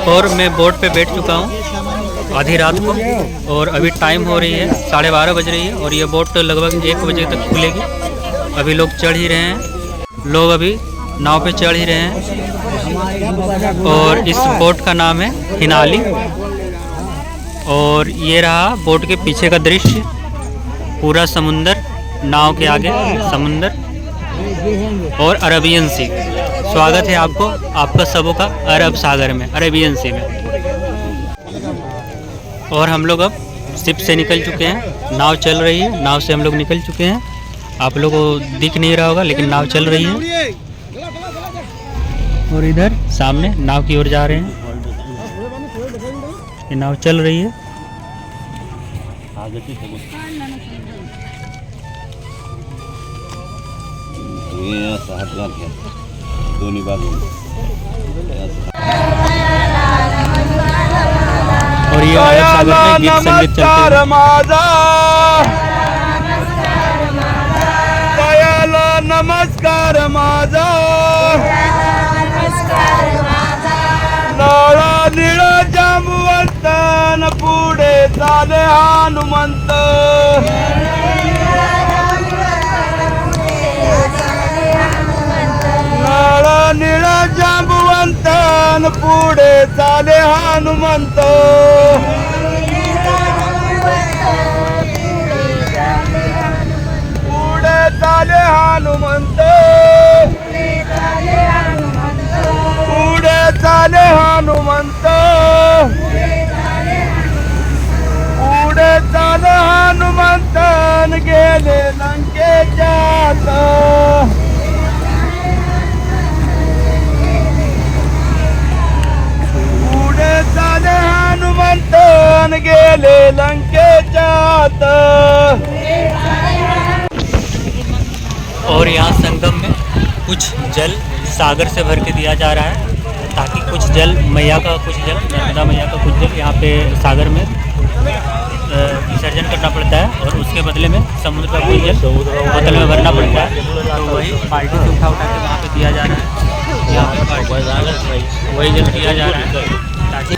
और मैं बोट पे बैठ चुका हूँ आधी रात को, और अभी टाइम हो रही है 12:30 बज रही है, और ये बोट लगभग 1 बजे तक खुलेगी। अभी लोग चढ़ ही रहे हैं, लोग अभी नाव पे चढ़ ही रहे हैं। और इस बोट का नाम है हिनाली। और ये रहा बोट के पीछे का दृश्य, पूरा समुंदर, नाव के आगे समुंदर और अरेबियन सी। स्वागत है आपको, आपका सबों का अरब सागर में, अरेबियन सी में। और हम लोग अब शिप से निकल चुके हैं, नाव चल रही है, नाव से हम लोग निकल चुके हैं। आप लोगों को दिख नहीं रहा होगा लेकिन नाव चल रही है। और इधर सामने नाव की ओर जा रहे हैं, ये नाव चल रही है। और ये अरब सागर में गीत संगीत चलते हैं। नमस्कार माझा नाळा निळा जांबुवंत न पुढे चाले हनुमंत। नाळा निळा जांबुवंत न पुढे चाले हनुमंत। पुढे चाले हनुमंत, पुढे चाले हनुमंत, पुढे चाले हनुमंत न गेले लंकेच्या आत। पुढे चाले हनुमंत न गेले लंकेच्या आत। और यहाँ संगम में कुछ जल सागर से भर के दिया जा रहा है, ताकि कुछ जल मैया का, कुछ जल नर्मदा मैया का, कुछ जल यहाँ पे सागर में विसर्जन करना पड़ता है, और उसके बदले में समुद्र का कुछ जल बोतल में भरना पड़ता है। तो वही बाल्टी से उठा के वहाँ पे दिया जा रहा है, यहाँ पे वही जल दिया जा रहा है ताकि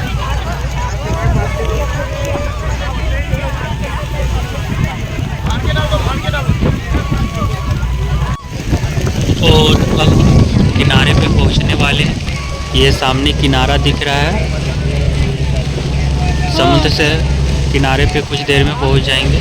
और अब किनारे पे पहुंचने वाले हैं। ये सामने किनारा दिख रहा है, समुद्र से किनारे पे कुछ देर में पहुंच जाएंगे।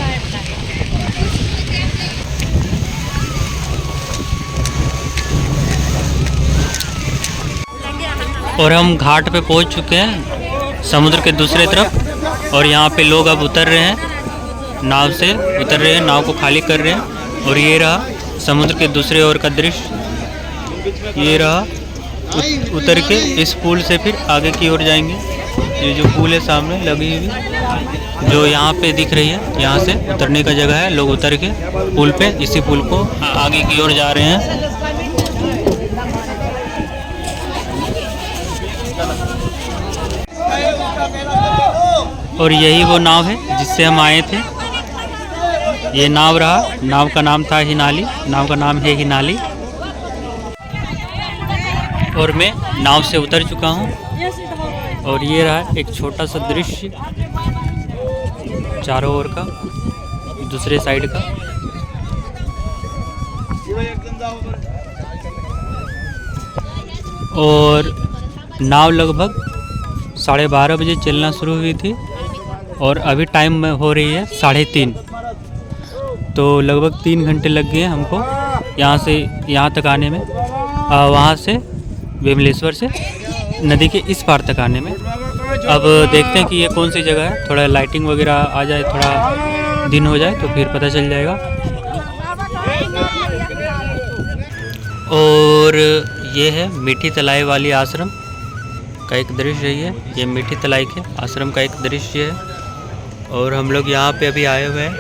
और हम घाट पे पहुंच चुके हैं समुद्र के दूसरे तरफ, और यहाँ पे लोग अब उतर रहे हैं, नाव से उतर रहे हैं, नाव को खाली कर रहे हैं। और ये रहा समुद्र के दूसरे ओर का दृश्य, ये रहा। उतर के इस पुल से फिर आगे की ओर जाएंगे। ये जो पुल है सामने लगी हुई, जो यहाँ पे दिख रही है, यहाँ से उतरने का जगह है। लोग उतर के पुल पे, इसी पुल को आगे की ओर जा रहे हैं। और यही वो नाव है जिससे हम आए थे, ये नाव रहा। नाव का नाम था हिनाली, नाव का नाम है हिनाली। और मैं नाव से उतर चुका हूँ, और ये रहा एक छोटा सा दृश्य चारों ओर का, दूसरे साइड का। और नाव लगभग 12:30 बजे चलना शुरू हुई थी, और अभी टाइम में हो रही है 3:30। तो लगभग 3 घंटे लग गए हमको यहाँ से यहाँ तक आने में, वहाँ से विमलेश्वर से नदी के इस पार तक आने में। अब देखते हैं कि ये कौन सी जगह है, थोड़ा लाइटिंग वगैरह आ जाए, थोड़ा दिन हो जाए तो फिर पता चल जाएगा। और ये है मीठी तलाई वाली आश्रम का एक दृश्य है, ये मीठी तलाई के आश्रम का एक दृश्य है। और हम लोग यहाँ पे अभी आए हुए हैं,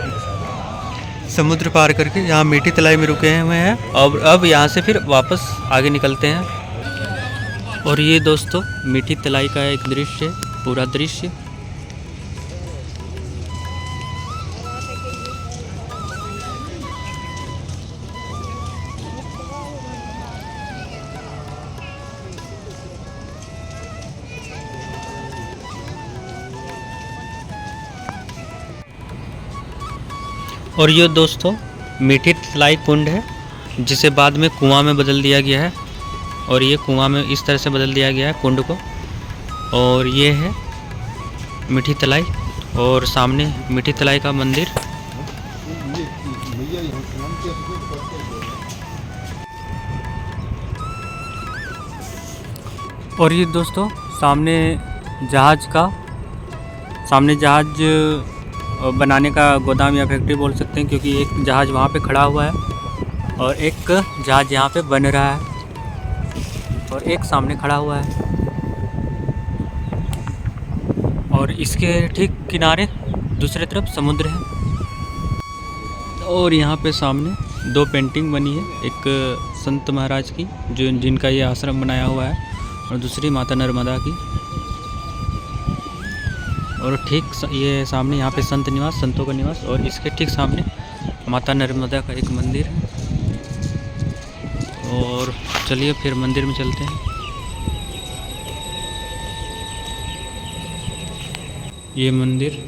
समुद्र पार करके यहाँ मीठी तलाई में रुके हुए हैं, और अब यहाँ से फिर वापस आगे निकलते हैं। और ये दोस्तों मीठी तलाई का एक दृश्य, पूरा दृश्य। और ये दोस्तों मीठी तलाई कुंड है, जिसे बाद में कुआं में बदल दिया गया है। और ये कुआं में इस तरह से बदल दिया गया है कुंड को। और ये है मीठी तलाई, और सामने मीठी तलाई का मंदिर। और ये दोस्तों सामने जहाज बनाने का गोदाम या फैक्ट्री बोल सकते हैं, क्योंकि एक जहाज़ वहाँ पे खड़ा हुआ है और एक जहाज़ यहाँ पे बन रहा है और एक सामने खड़ा हुआ है। और इसके ठीक किनारे दूसरी तरफ समुद्र है। और यहाँ पे सामने 2 पेंटिंग बनी है, एक संत महाराज की जिनका ये आश्रम बनाया हुआ है, और दूसरी माता नर्मदा की। और ठीक ये सामने यहाँ पे संत निवास, संतों का निवास, और इसके ठीक सामने माता नर्मदा का एक मंदिर है। और चलिए फिर मंदिर में चलते हैं। ये मंदिर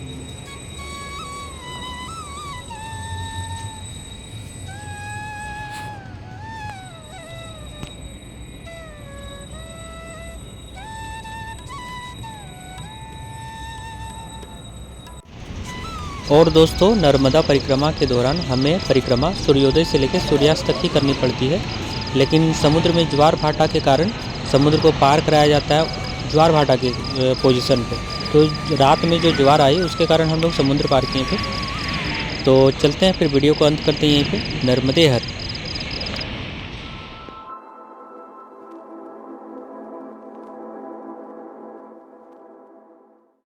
और दोस्तों नर्मदा परिक्रमा के दौरान हमें परिक्रमा सूर्योदय से लेकर सूर्यास्त तक ही करनी पड़ती है, लेकिन समुद्र में ज्वार भाटा के कारण समुद्र को पार कराया जाता है ज्वार भाटा के पोजीशन पे। तो रात में जो ज्वार आई उसके कारण हम लोग समुद्र पार किए थे। तो चलते हैं फिर, वीडियो को अंत करते हैं यहीं पे। नर्मदे हर।